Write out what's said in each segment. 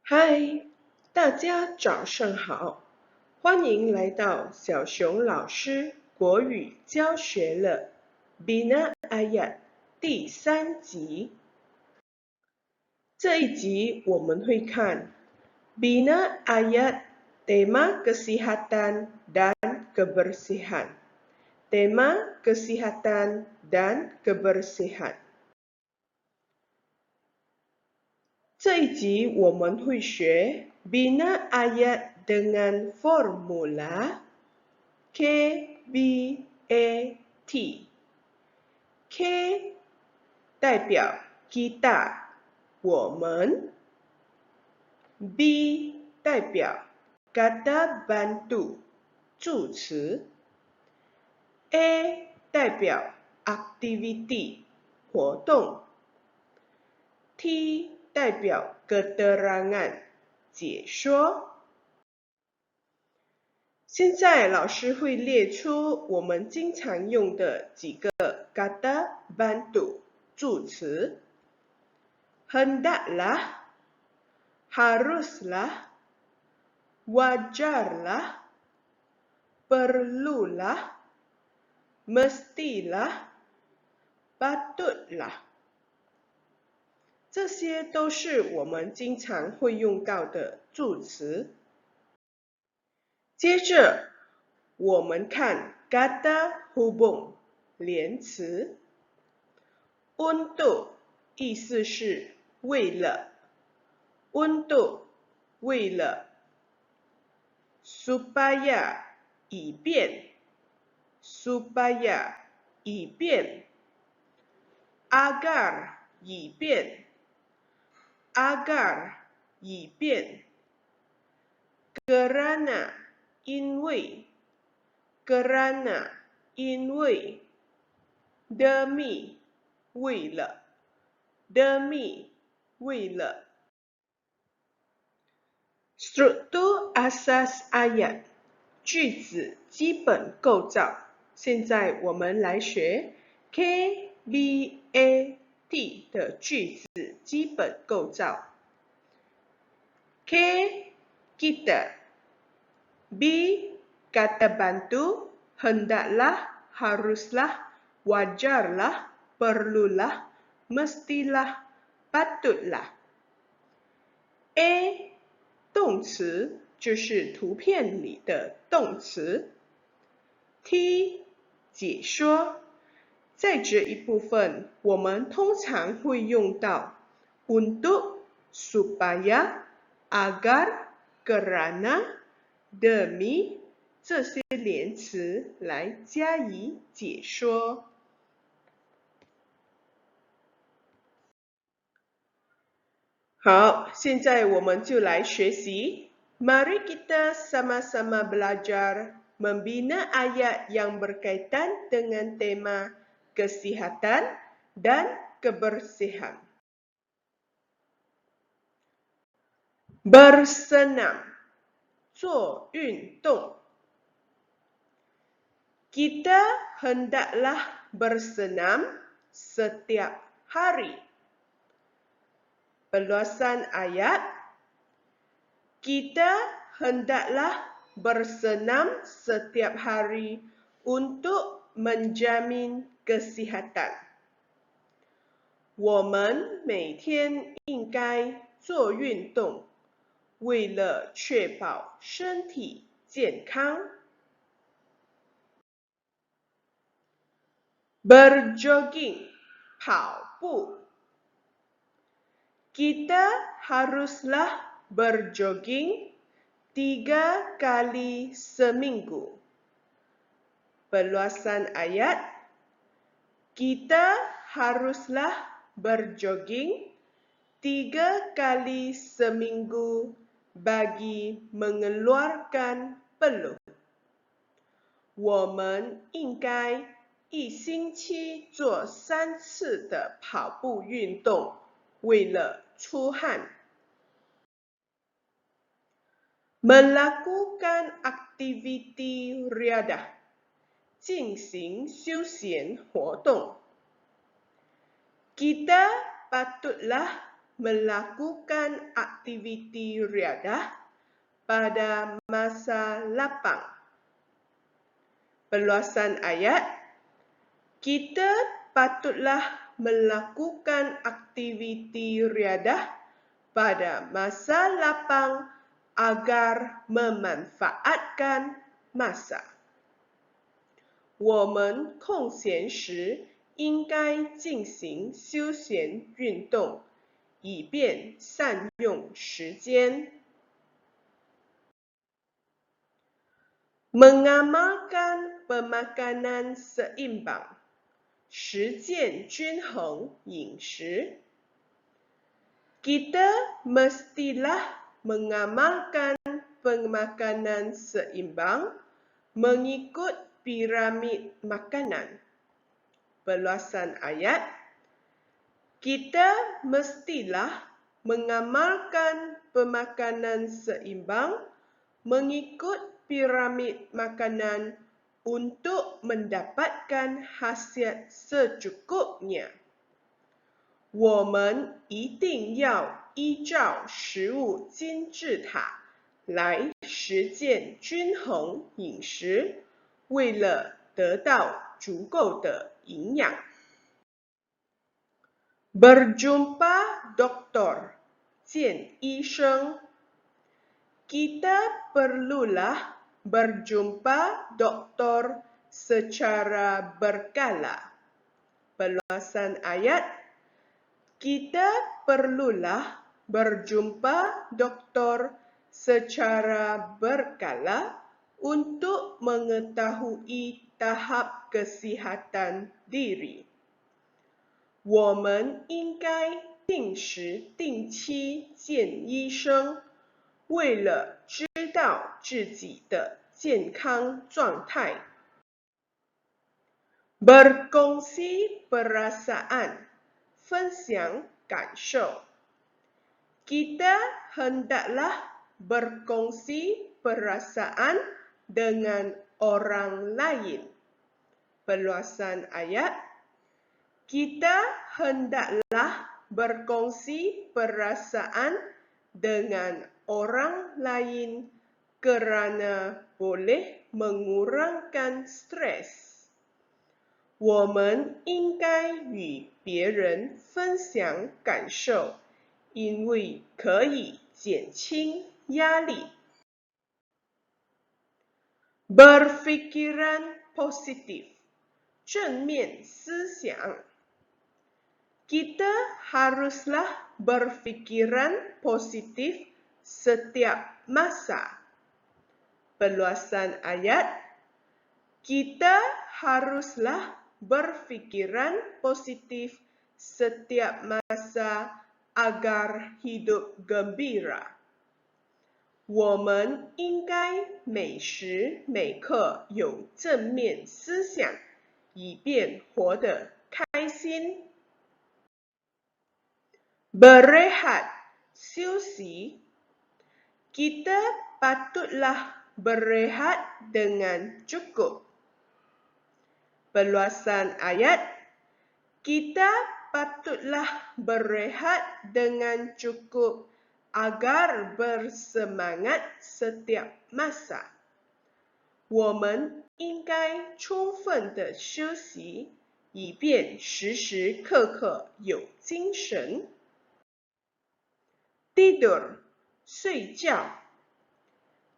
嗨，大家早上好，欢迎来到小熊老师国语教学了 Bina Ayat 第3集。这一集我们会看 Bina Ayat tema kesehatan dan kebersihan. Tema kesehatan dan kebersihan. 这一集我们会学 Bina ayat dengan formula KBAT. K 代表 kita 我们 B 代表 kata bantu 助词 A 代表 activity 活动 T 代表 keterangan 解说。现在老师会列出我们经常用的几个 kata bantu 助词 hendaklah, haruslah, wajarlah, perlulah, mestilah, patutlah。这些都是我们经常会用到的助词。接着我们看 kata hubung 连词 untuk 意思是为了 untuk 为了 supaya 以便 supaya 以便 agar 以便 agar 以便 kerana 因为 kerana 因为 demi 为了 demi 为了 struktur asas ayat 句子基本构造。现在我们来学 KBAT 的句子基本构造。K kita, B kata bantu, hendaklah, haruslah, wajarlah, perlulah, mestilah, patutlah. A 动词就是图片里的动词。T 解说，在这一部分我们通常会用到 untuk, supaya, agar, kerana, demi 这些连词来加以解说。好，现在我们就来学习。Mari kita sama-sama belajar membina ayat yang berkaitan dengan tema kesihatan dan kebersihan. Bersenam, 做运动。Kita hendaklah bersenam setiap hari. Peluasan ayat, kita hendaklah bersenam setiap hari untuk menjamin kesihatan. 我们每天应该做运动，为了确保身体健康。Berjogging, 跑步。Kita haruslah berjogging 3 kali seminggu. Peluasan ayat, kita haruslah berjogging 3 kali seminggu bagi mengeluarkan peluh. 我们应该1星期做3次的跑步运动，为了出汗。Melakukan aktiviti riadah 进行休闲活动。Kita patutlah melakukan aktiviti riadah pada masa lapang. Perluasan ayat, kita patutlah melakukan aktiviti riadah pada masa lapang agar memanfaatkan masa。我们空闲时应该进行休闲运动，以便善用时间。mengamalkan pemakanan seimbang，实践均衡饮食。kita mestilah mengamalkan pemakanan seimbang mengikut piramid makanan. Perluasan ayat, kita mestilah mengamalkan pemakanan seimbang mengikut piramid makanan untuk mendapatkan khasiat secukupnya。我们一定要依照食物金字塔来实践均衡饮食，为了得到足够的营养。berjumpa dokter， 见医生。kita perlulah berjumpa dokter secara berkala。perluasan ayat, kita perlulah berjumpa dokter secara berkala untuk mengetahui tahap kesihatan diri。我们应该定时定期见医生，为了知道自己的健康状态。berkongsi perasaan， 分享感受。kita hendaklah berkongsi perasaan dengan orang lain。perluasan ayat, kita hendaklah berkongsi perasaan dengan orang lain kerana boleh mengurangkan stres。我们应该与别人分享感受，因为可以减轻压力。berpikiran positif， 正面思想。kita haruslah berpikiran positif setiap masa。perluasan ayat, kita haruslah berpikiran positif setiap masa agar hidup gembira。我们应该每时每刻有正面思想，以便活得开心。berehat， 休息。kita patutlah berehat dengan cukup。perluasan ayat, kita patutlah berehat dengan cukup agar bersemangat setiap masa。我们应该充分的休息，以便时时刻刻有精神。tidur， 睡觉。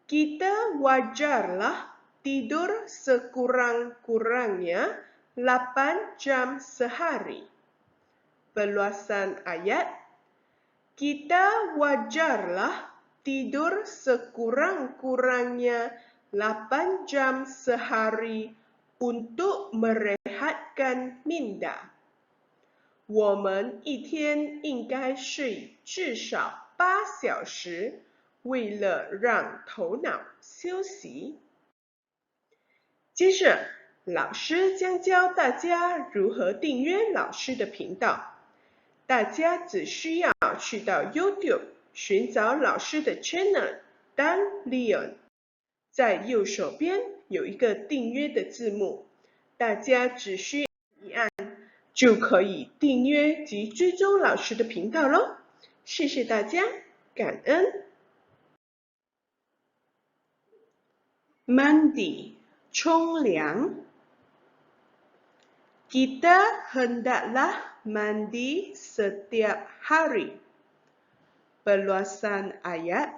kita wajarlah tidur sekurang-kurangnya 8 jam sehari。perluasan ayat, kita wajarlah tidur sekurang-kurangnya 8 jam sehari untuk merehatkan minda。我们一天应该睡至少8小时，为了让头脑休息。接着，老师将教大家如何订阅老师的频道。大家只需要去到 YouTube 寻找老师的 channel Dan Leon， 在右手边有一个订阅的字幕，大家只需一按就可以订阅及追踪老师的频道咯。谢谢大家，感恩。Mandi, 冲凉。Kita hendaklah mandi setiap hari. Perluasan ayat.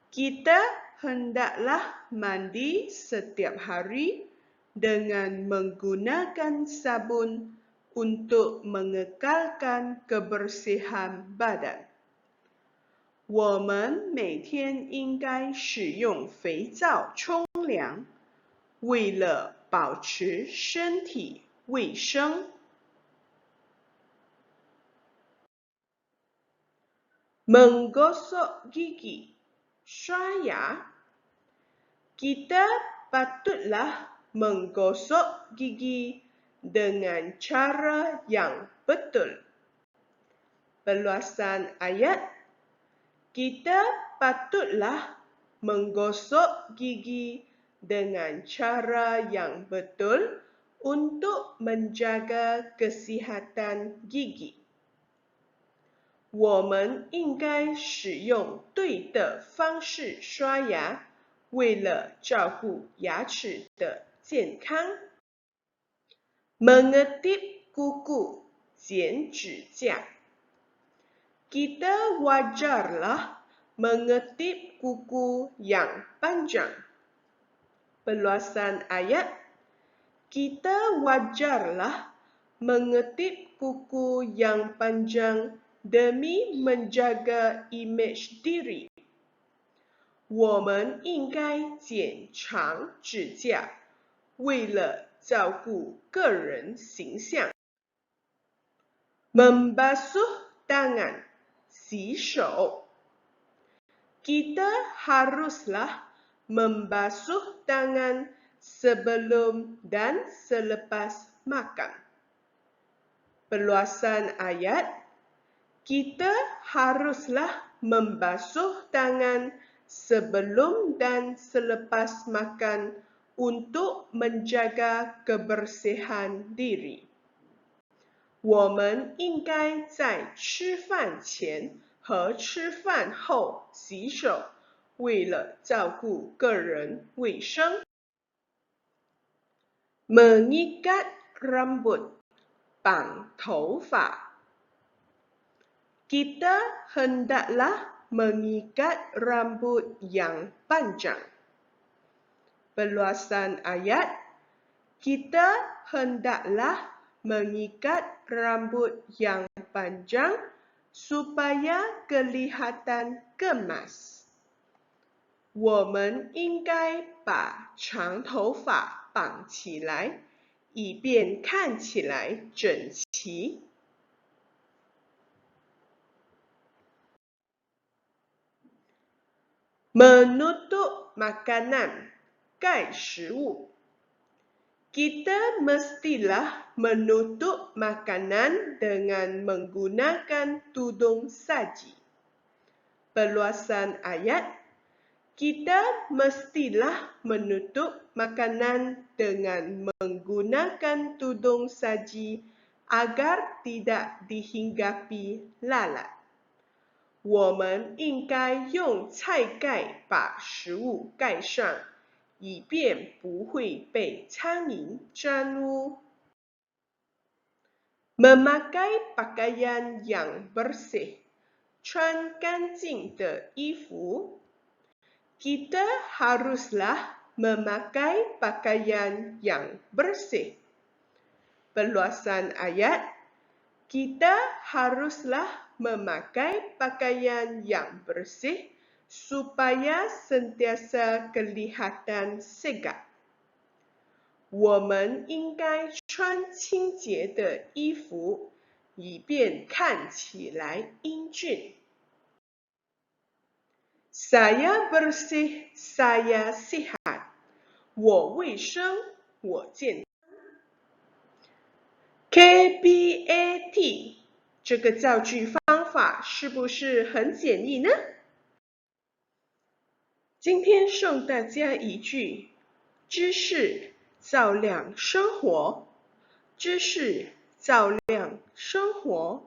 Kita hendaklah mandi setiap hari dengan menggunakan sabun untuk mengekalkan kebersihan badan. 我们每天应该使用肥皂冲凉，为了保持身体卫生。Menggosok gigi, 刷牙。Kita patutlah menggosok gigi dengan cara yang betul. Perluasan ayat. Kita patutlah menggosok gigi dengan cara yang betul untuk menjaga kesihatan gigi. 我们应该使用对的方式刷牙，为了照顾牙齿的健康。Mengedip kuku, 剪指甲。Kita wajarlah mengedip kuku yang panjang. Perluasan ayat. Kita wajarlah mengedip kuku yang panjang demi menjaga imej diri. 我们应该剪长指甲，为了照顾个人形象。Membasuh tangan, 洗手。Kita haruslah membasuh tangan sebelum dan selepas makan. Perluasan ayat. Kita haruslah membasuh tangan sebelum dan selepas makan untuk menjaga kebersihan diri. 我们应该在吃饭前和吃饭后洗手，为了照顾个人卫生。Mengikat rambut, 绑头发。Kita hendaklah mengikat rambut yang panjang. Perluasan ayat. Kita hendaklah mengikat rambut yang panjang supaya kelihatan kemas. 我们应该把长头发绑起来，以便看起来整齐。Menutup makanan, 盖食物。Kita mestilah menutup makanan dengan menggunakan tudung saji. Perluasan ayat. Kita mestilah menutup makanan dengan menggunakan tudung saji agar tidak dihinggapi lalat. 我们应该用菜盖把食物盖上，以便不会被苍蝇沾污。Memakai pakaian yang bersih, 穿干净的衣服。Kita haruslah memakai pakaian yang bersih. Perluasan ayat. Kita haruslah memakai pakaian yang bersih supaya sentiasa kelihatan segar. 我们应该穿清洁的衣服，以便看起来英俊。Saya bersih, saya sihat. 我卫生，我健康。KBAT 这个造句方法是不是很简易呢？今天送大家一句：知识照亮生活，知识照亮生活。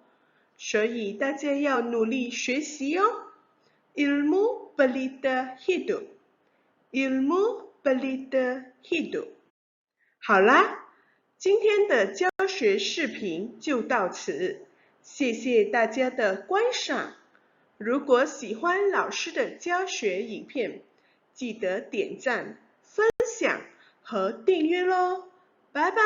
所以大家要努力学习哦。Ilmu pelita hidup. Ilmu pelita hidup. 好啦，今天的教学视频就到此，谢谢大家的观赏。如果喜欢老师的教学影片，记得点赞、分享和订阅咯，拜拜。